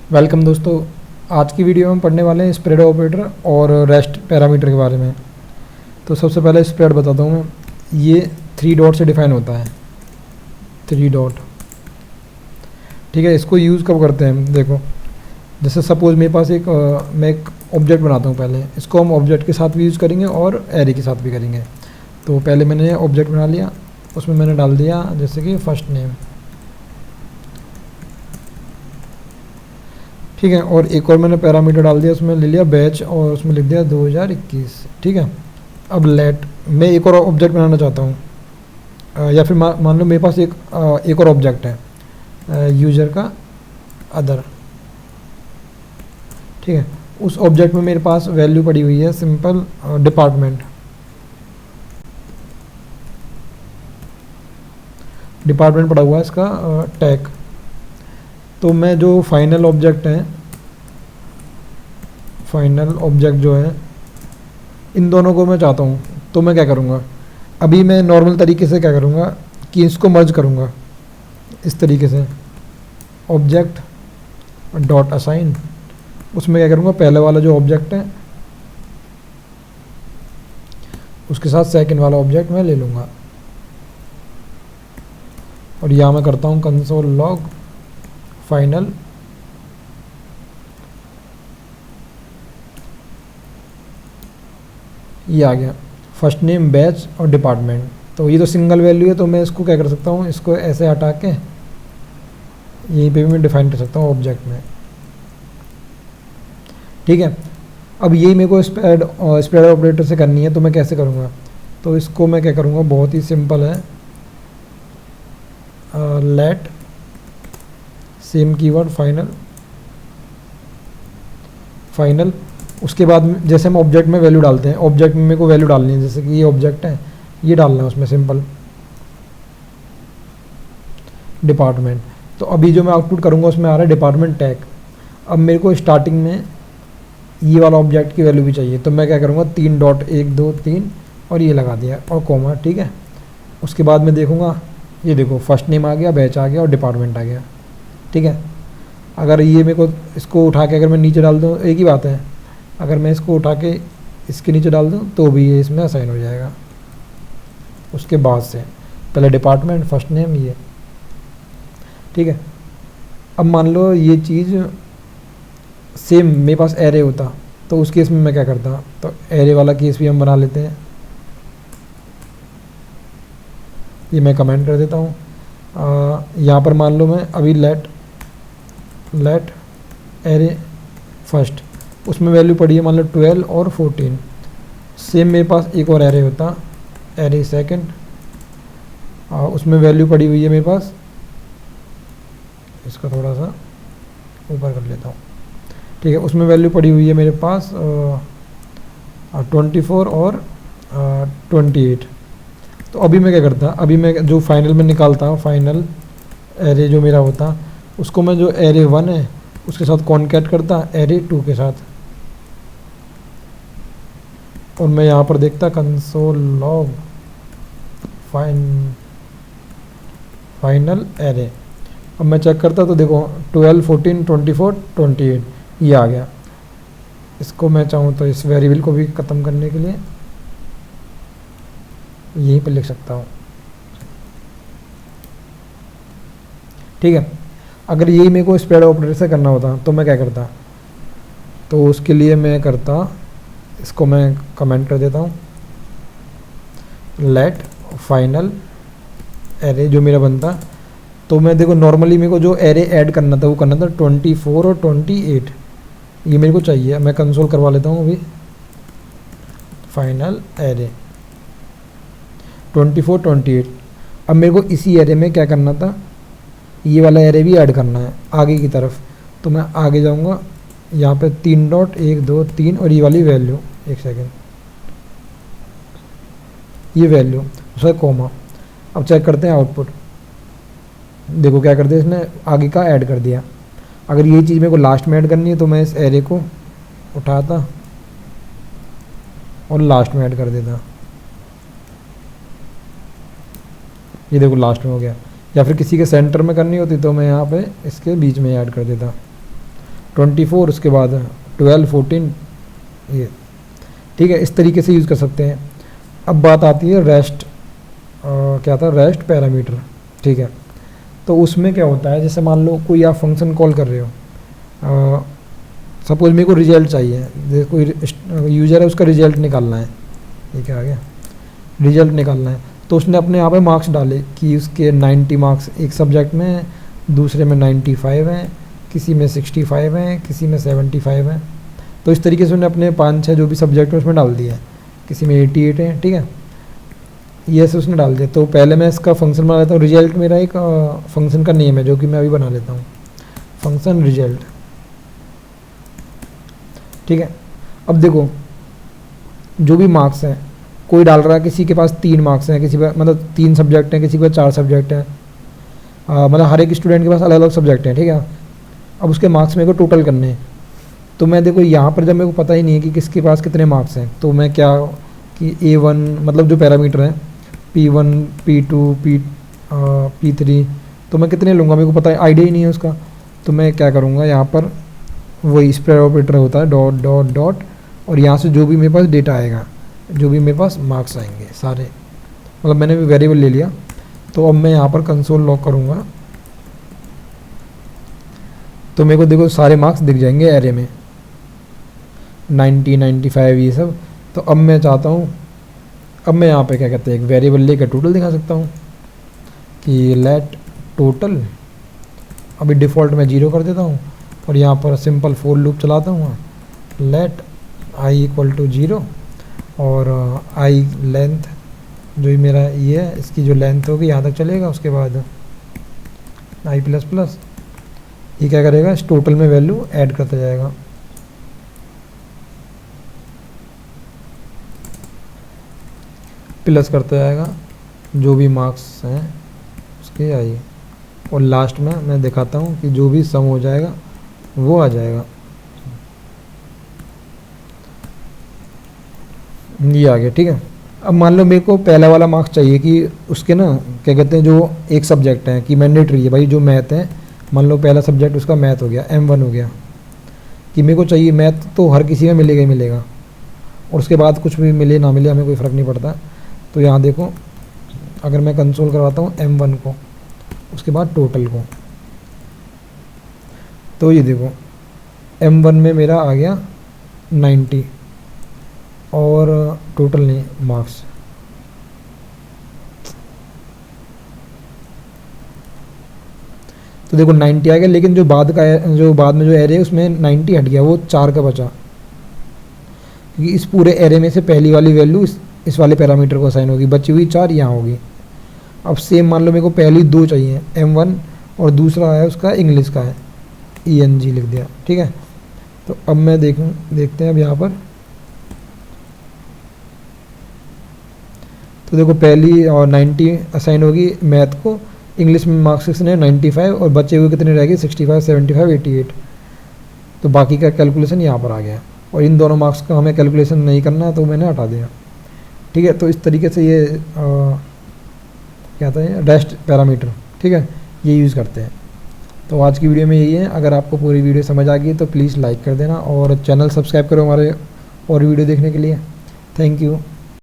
Welcome दोस्तों। आज की वीडियो में पढ़ने वाले हैं स्प्रेड ऑपरेटर और रेस्ट पैरामीटर के बारे में। तो सबसे पहले स्प्रेड बताता हूँ मैं। ये 3 डॉट से डिफाइन होता है, 3 डॉट। ठीक है, इसको यूज़ कब करते हैं देखो। जैसे सपोज मेरे पास मैं एक ऑब्जेक्ट बनाता हूँ। पहले इसको हम ऑब्जेक्ट के साथ भी यूज़ करेंगे और एरे के साथ भी करेंगे। तो पहले मैंने ऑब्जेक्ट बना लिया, उसमें मैंने डाल दिया जैसे कि फर्स्ट नेम। ठीक है, और एक और मैंने पैरामीटर डाल दिया, उसमें ले लिया बैच और उसमें लिख दिया 2021। ठीक है, अब लेट मैं एक और ऑब्जेक्ट बनाना चाहता हूँ, या फिर मान लो मेरे पास एक और ऑब्जेक्ट है यूज़र का अदर। ठीक है, उस ऑब्जेक्ट में मेरे पास वैल्यू पड़ी हुई है सिंपल डिपार्टमेंट। डिपार्टमेंट पड़ा हुआ है इसका टैग। तो मैं जो फाइनल ऑब्जेक्ट जो है इन दोनों को मैं चाहता हूँ। तो मैं क्या करूँगा, अभी मैं नॉर्मल तरीके से क्या करूँगा कि इसको मर्ज करूँगा इस तरीके से। ऑब्जेक्ट डॉट असाइन, उसमें क्या करूँगा, पहले वाला जो ऑब्जेक्ट है उसके साथ सेकंड वाला ऑब्जेक्ट मैं ले लूँगा। और यहाँ मैं करता हूँ कंसोल लॉग फाइनल। ये आ गया फर्स्ट नेम बैच और डिपार्टमेंट। तो ये तो सिंगल वैल्यू है, तो मैं इसको क्या कर सकता हूँ, इसको ऐसे हटा के यहीं पे भी मैं डिफाइन कर सकता हूँ ऑब्जेक्ट में। ठीक है, अब यही मेरे को स्प्रेड ऑपरेटर से करनी है। तो मैं कैसे करूँगा, तो इसको मैं क्या करूँगा, बहुत ही सिंपल है। Let same keyword final. उसके बाद जैसे हम ऑब्जेक्ट में वैल्यू डालते हैं, ऑब्जेक्ट में मेरे को वैल्यू डालनी है। जैसे कि ये ऑब्जेक्ट है, ये डालना है उसमें सिंपल डिपार्टमेंट। तो अभी जो मैं आउटपुट करूँगा उसमें आ रहा है डिपार्टमेंट टैग। अब मेरे को स्टार्टिंग में ये वाला ऑब्जेक्ट की वैल्यू भी चाहिए। तो मैं क्या करूँगा, 3 डॉट 1 2 3 और ये लगा दिया और कॉमा। ठीक है, उसके बाद मैं देखूँगा, ये देखो फर्स्ट नेम आ गया, बैच आ गया और डिपार्टमेंट आ गया। ठीक है, अगर ये मेरे को इसको उठा के अगर मैं नीचे डाल दूँ, एक ही बात है, अगर मैं इसको उठा के इसके नीचे डाल दूँ तो भी ये इसमें असाइन हो जाएगा। उसके बाद से पहले डिपार्टमेंट फर्स्ट नेम ये। ठीक है, अब मान लो ये चीज़ सेम मेरे पास एरे होता तो उस केस में मैं क्या करता, तो एरे वाला केस भी हम बना लेते हैं। ये मैं कमेंट कर देता हूँ। यहाँ पर मान लो मैं अभी लेट एरे फर्स्ट, उसमें वैल्यू पड़ी है मान लो 12 और 14। सेम मेरे पास एक और एरे होता एरे सेकंड, उसमें वैल्यू पड़ी हुई है मेरे पास, इसका थोड़ा सा ऊपर कर लेता हूँ। ठीक है, उसमें वैल्यू पड़ी हुई है मेरे पास 24 और 28। तो अभी मैं क्या करता, अभी मैं जो फाइनल में निकालता, फाइनल एरे जो मेरा होता, उसको मैं जो एरे 1 है उसके साथ कॉन्कैट करता एरे 2 के साथ। और मैं यहाँ पर देखता कंसोल लॉग फाइनल एरे। अब मैं चेक करता तो देखो 12 14 24 28 ये आ गया। इसको मैं चाहूँ तो इस वेरिएबल को भी ख़त्म करने के लिए यहीं पे लिख सकता हूँ। ठीक है, अगर यही मेरे को स्प्रेड ऑपरेटर से करना होता तो मैं क्या करता, तो उसके लिए मैं करता, इसको मैं कमेंट कर देता हूँ। लेट फाइनल एरे जो मेरा बनता, तो मैं देखो नॉर्मली मेरे को जो एरे ऐड करना था वो करना था 24 और 28, ये मेरे को चाहिए। मैं कंसोल करवा लेता हूँ अभी। Final array 24 28। अब मेरे को इसी एरे में क्या करना था, ये वाला एरे भी ऐड करना है आगे की तरफ। तो मैं आगे जाऊँगा, यहाँ पे 3 डॉट 1 2 3 और ये वाली वैल्यू, एक सेकेंड, ये वैल्यू उसका कॉमा। अब चेक करते हैं आउटपुट। देखो क्या कर दिया इसने, आगे का ऐड कर दिया। अगर ये चीज़ मेरे को लास्ट में ऐड करनी है तो मैं इस एरे को उठाता और लास्ट में ऐड कर देता। ये देखो लास्ट में हो गया। या फिर किसी के सेंटर में करनी होती तो मैं यहाँ पे इसके बीच में ऐड कर देता। 24, उसके बाद 12, 14, ये ठीक है। इस तरीके से यूज़ कर सकते हैं। अब बात आती है रेस्ट, क्या था, रेस्ट पैरामीटर, ठीक है। तो उसमें क्या होता है, जैसे मान लो कोई आप फंक्शन कॉल कर रहे हो, सपोज मेरे को रिजल्ट चाहिए, जैसे कोई यूज़र है उसका रिजल्ट निकालना है, ये क्या आ गया, रिजल्ट निकालना है। तो उसने अपने यहाँ पे मार्क्स डाले कि उसके 90 मार्क्स एक सब्जेक्ट में हैं, दूसरे में 95 हैं, किसी में 65 हैं, किसी में 75 हैं। तो इस तरीके से उन्होंने अपने 5-6 जो भी सब्जेक्ट है उसमें डाल दिया है, किसी में 88 है, ठीक है, ये ऐसे उसने डाल दिया। तो पहले मैं इसका फंक्शन बना लेता हूँ। रिजल्ट मेरा एक फंक्शन का नेम है जो कि मैं अभी बना लेता हूँ, फंक्शन रिजल्ट, ठीक है। अब देखो जो भी मार्क्स हैं, कोई डाल रहा है किसी के पास 3 मार्क्स हैं, किसी पे मतलब 3 सब्जेक्ट हैं, किसी के पास 4 सब्जेक्ट हैं, मतलब हर एक स्टूडेंट के पास अलग अलग सब्जेक्ट हैं, ठीक है। अब उसके मार्क्स मेरे को टोटल करने हैं। तो मैं देखो यहाँ पर जब मेरे को पता ही नहीं है कि किसके पास कितने मार्क्स हैं, तो मैं क्या कि A1 मतलब जो पैरामीटर है P1, P2, P3, तो मैं कितने लूँगा, मेरे को पता है, आइडिया ही नहीं है उसका। तो मैं क्या करूँगा, यहाँ पर वही स्प्रेड ऑपरेटर होता है, डॉट डॉट डॉट, और यहाँ से जो भी मेरे पास डेटा आएगा, जो भी मेरे पास मार्क्स आएंगे सारे, मतलब मैंने भी वेरिएबल ले लिया। तो अब मैं यहाँ पर कंसोल लॉग करूँगा, तो मेरे को देखो सारे मार्क्स दिख जाएंगे एरे में, 90, 95 ये सब। तो अब मैं चाहता हूँ, अब मैं यहाँ पे क्या कहते हैं, एक वेरिएबल लेकर टोटल दिखा सकता हूँ कि लेट टोटल, अभी डिफ़ॉल्ट में 0 कर देता हूँ, और यहाँ पर सिंपल फॉर लूप चलाता हूँ, लेट आई इक्वल टू 0, और आई लेंथ जो ही मेरा ये है, इसकी जो लेंथ होगी यहाँ तक चलेगा। उसके बाद आई प्लस प्लस, ये क्या करेगा, इस टोटल में वैल्यू ऐड करता जाएगा। प्लस करता जाएगा जो भी मार्क्स हैं उसके आई, और लास्ट में मैं दिखाता हूँ कि जो भी सम हो जाएगा वो आ जाएगा। ये आ गया, ठीक है। अब मान लो मेरे को पहला वाला मार्क्स चाहिए कि उसके ना क्या कहते हैं, जो एक सब्जेक्ट है कि मैंडेटरी है भाई, जो मैथ है, मान लो पहला सब्जेक्ट उसका मैथ हो गया, M1 हो गया, कि मेरे को चाहिए मैथ, तो हर किसी में मिलेगा ही मिलेगा, और उसके बाद कुछ भी मिले ना मिले हमें कोई फ़र्क नहीं पड़ता। तो यहाँ देखो, अगर मैं कंसोल करवाता हूँ M1 को, उसके बाद टोटल को, तो ये देखो M1 में मेरा आ गया 90, और टोटल नहीं, मार्क्स। तो देखो 90 आ गया, लेकिन जो बाद का जो बाद में जो एरे है उसमें 90 हट गया, वो 4 का बचा, क्योंकि इस पूरे एरे में से पहली वाली वैल्यू इस वाले पैरामीटर को असाइन होगी, बची हुई 4 यहाँ होगी। अब सेम मान लो मेरे को पहली 2 चाहिए M1, और दूसरा है उसका इंग्लिश का है, ENG लिख दिया, ठीक है। तो अब मैं देखते हैं अब यहाँ पर, तो देखो पहली और 90 असाइन होगी मैथ को, इंग्लिश में मार्क्स कितने 95, और बचे हुए कितने रह गए 65, 75, 88। तो बाकी का कैलकुलेशन यहाँ पर आ गया, और इन दोनों मार्क्स का हमें कैलकुलेशन नहीं करना है तो मैंने हटा दिया, ठीक है। तो इस तरीके से ये क्या था, ये रेस्ट पैरामीटर, ठीक है, ये यूज़ करते हैं। तो आज की वीडियो में यही है। अगर आपको पूरी वीडियो समझ आ गई तो प्लीज़ लाइक कर देना, और चैनल सब्सक्राइब करो हमारे और वीडियो देखने के लिए। Thank you.